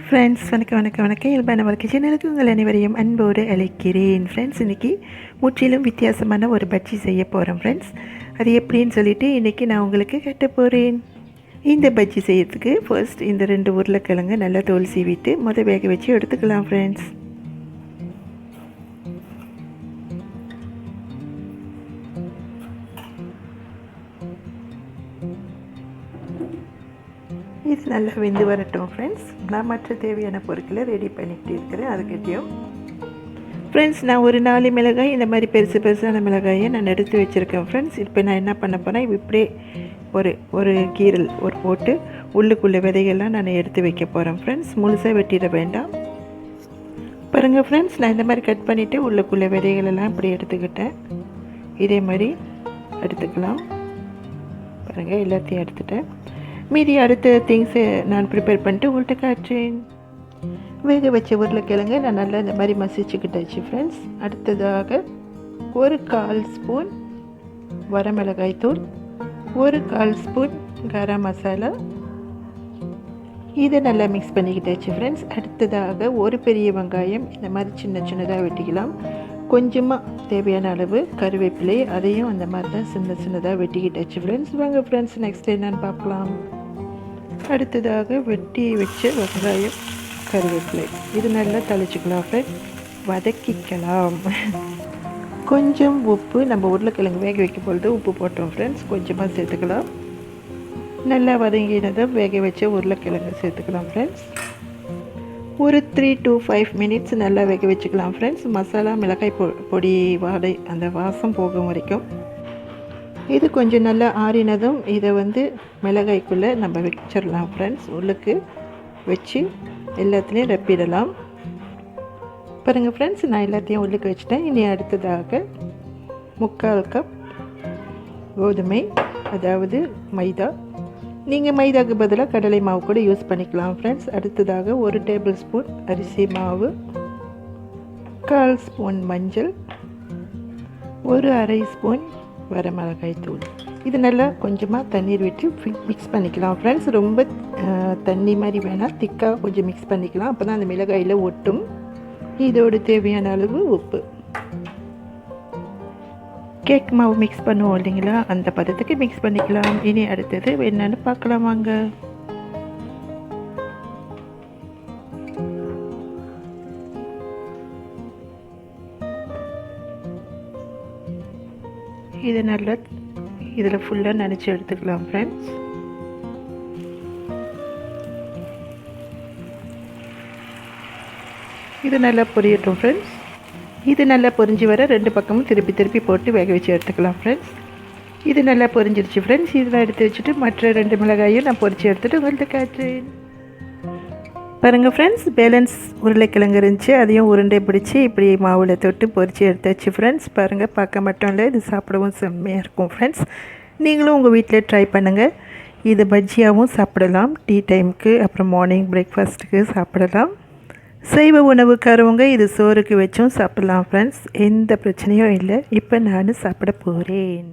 Friends வணக்கம் இயல்பான வாழ்க்கை சேனலுக்கு உங்கள் அனைவரையும் அன்போடு அழைக்கிறேன். ஃப்ரெண்ட்ஸ் இன்றைக்கி முற்றிலும் வித்தியாசமான ஒரு பஜ்ஜி செய்ய போகிறோம் ஃப்ரெண்ட்ஸ். அது எப்படின்னு சொல்லிவிட்டு இன்றைக்கி நான் உங்களுக்கு கட்ட போகிறேன். இந்த பஜ்ஜி செய்யறதுக்கு ஃபர்ஸ்ட் இந்த 2 உருளைக்கிழங்கு நல்லா தோல் சீவிட்டு வேக வச்சு எடுத்துக்கலாம் ஃப்ரெண்ட்ஸ். இது நல்லா வெந்து வரட்டும் ஃப்ரெண்ட்ஸ். நான் மற்ற தேவையான பொருட்களை ரெடி பண்ணிகிட்டு இருக்கிறேன். அதுக்கிட்டையும் ஃப்ரெண்ட்ஸ் நான் ஒரு 4 மிளகாய் இந்த மாதிரி பெருசான மிளகாயை நான் எடுத்து வச்சுருக்கேன் ஃப்ரெண்ட்ஸ். இப்போ நான் என்ன பண்ண போகிறேன், இப்படியே ஒரு கீரல் போட்டு உள்ளுக்குள்ளே விதைகள்லாம் நான் எடுத்து வைக்க போகிறேன் ஃப்ரெண்ட்ஸ். முழுசாக வெட்டிட வேண்டாம். பாருங்கள் ஃப்ரெண்ட்ஸ், நான் இந்த மாதிரி கட் பண்ணிவிட்டு உள்ளுக்குள்ளே விதைகளெல்லாம் இப்படி எடுத்துக்கிட்டேன். இதே மாதிரி எடுத்துக்கலாம். பாருங்கள், எல்லாத்தையும் எடுத்துட்டேன். மீதி அடுத்த திங்ஸை நான் ப்ரிப்பேர் பண்ணிட்டு உங்கள்கிட்ட காட்டுறேன். வேக வச்ச உருளைக்கிழங்கு நான் நல்லா இந்த மாதிரி மசிச்சுக்கிட்டாச்சு ஃப்ரெண்ட்ஸ். அடுத்ததாக 1/4 ஸ்பூன் வரமிளகாய் தூள், 1/4 ஸ்பூன் கரம் மசாலா, இதை நல்லா மிக்ஸ் பண்ணிக்கிட்டாச்சு ஃப்ரெண்ட்ஸ். அடுத்ததாக ஒரு பெரிய வெங்காயம் இந்த மாதிரி சின்னதாக வெட்டிக்கலாம். கொஞ்சமாக தேவையான அளவு கருவேப்பிலை, அதையும் அந்த மாதிரி தான் சின்னதாக வெட்டிக்கிட்டாச்சு ஃப்ரெண்ட்ஸ். வாங்க ஃப்ரெண்ட்ஸ், நெக்ஸ்ட் என்னன்னு பார்க்கலாம். அடுத்ததாக வெட்டி வச்ச வெங்காயம், கருவேப்பிலை, இது நல்லா தளிச்சுக்கலாம் ஃப்ரெண்ட்ஸ். வதக்கிக்கலாம். கொஞ்சம் உப்பு, நம்ம உருளைக்கிழங்கு வேக வைக்கும் பொழுது உப்பு போட்டோம் ஃப்ரெண்ட்ஸ், கொஞ்சமாக சேர்த்துக்கலாம். நல்லா வதங்கினதும் வேக வச்ச உருளைக்கிழங்கு சேர்த்துக்கலாம் ஃப்ரெண்ட்ஸ். ஒரு 3 to 5 மினிட்ஸ் நல்லா வேக வச்சுக்கலாம் ஃப்ரெண்ட்ஸ். மசாலா மிளகாய் பொடி வாடை அந்த வாசம் போகும் வரைக்கும். இது கொஞ்சம் நல்லா ஆறினதும் இதை மிளகாய்க்குள்ளே நம்ம வச்சிடலாம் ஃப்ரெண்ட்ஸ். உள்ளுக்கு வச்சு எல்லாத்துலேயும் ரப்பிடலாம். பாருங்கள் ஃப்ரெண்ட்ஸ், நான் எல்லாத்தையும் உள்ளுக்கு வச்சுட்டேன். இனி அடுத்ததாக 3/4 கப் கோதுமை, அதாவது மைதா. நீங்கள் மைதாவுக்கு பதிலாக கடலை மாவு கூட யூஸ் பண்ணிக்கலாம் ஃப்ரெண்ட்ஸ். அடுத்ததாக 1 டேபிள் ஸ்பூன் அரிசி மாவு, 1/4 ஸ்பூன் மஞ்சள், 1/2 ஸ்பூன் வரமிளகாய் தூள். இது நல்லா கொஞ்சமாக தண்ணீர் விட்டு மிக்ஸ் பண்ணிக்கலாம் ஃப்ரெண்ட்ஸ். ரொம்ப தண்ணி மாதிரி வேணால், திக்காக கொஞ்சம் மிக்ஸ் பண்ணிக்கலாம். அப்போ தான் அந்த மிளகாயில் ஒட்டும். இதோடு தேவையான அளவு உப்பு. கேக் மாவு மிக்ஸ் பண்ணுவோம் இல்லைங்களா, அந்த பதத்துக்கு மிக்ஸ் பண்ணிக்கலாம். இனி அடுத்தது என்னன்னு பார்க்கலாம் வாங்க. இதை நல்லா இதில் ஃபுல்லாக நனைச்சி எடுத்துக்கலாம் ஃப்ரெண்ட்ஸ். இது நல்லா பொரியட்டும் ஃப்ரெண்ட்ஸ். இது நல்லா பொரிஞ்சு வர 2 பக்கமும் திருப்பி போட்டு வேக வச்சு எடுத்துக்கலாம் ஃப்ரெண்ட்ஸ். இது நல்லா பொரிஞ்சிருச்சு ஃப்ரெண்ட்ஸ். இதெல்லாம் எடுத்து வச்சுட்டு மற்ற 2 மிளகாயும் நான் பொரித்து எடுத்துகிட்டு உங்கள்கிட்ட காட்டுறேன். பாருங்கள் ஃப்ரெண்ட்ஸ், பேலன்ஸ் உருளைக்கிழங்கு இருந்துச்சு, அதையும் உருண்டை பிடிச்சி இப்படி மாவில் தொட்டு பொரித்து எடுத்தாச்சு ஃப்ரெண்ட்ஸ். பாருங்கள், பார்க்க மட்டும் இல்லை, இது சாப்பிடவும் செம்மையாக இருக்கும் ஃப்ரெண்ட்ஸ். நீங்களும் உங்கள் வீட்டில் ட்ரை பண்ணுங்கள். இது பஜ்ஜியாகவும் சாப்பிடலாம், டீ டைமுக்கு, அப்புறம் மார்னிங் பிரேக்ஃபாஸ்ட்டுக்கு சாப்பிடலாம். சைவ உணவுக்காரவங்க இது சோறுக்கு வச்சும் சாப்பிடலாம் ஃப்ரெண்ட்ஸ். எந்த பிரச்சனையும் இல்லை. இப்போ நான் சாப்பிட போகிறேன்.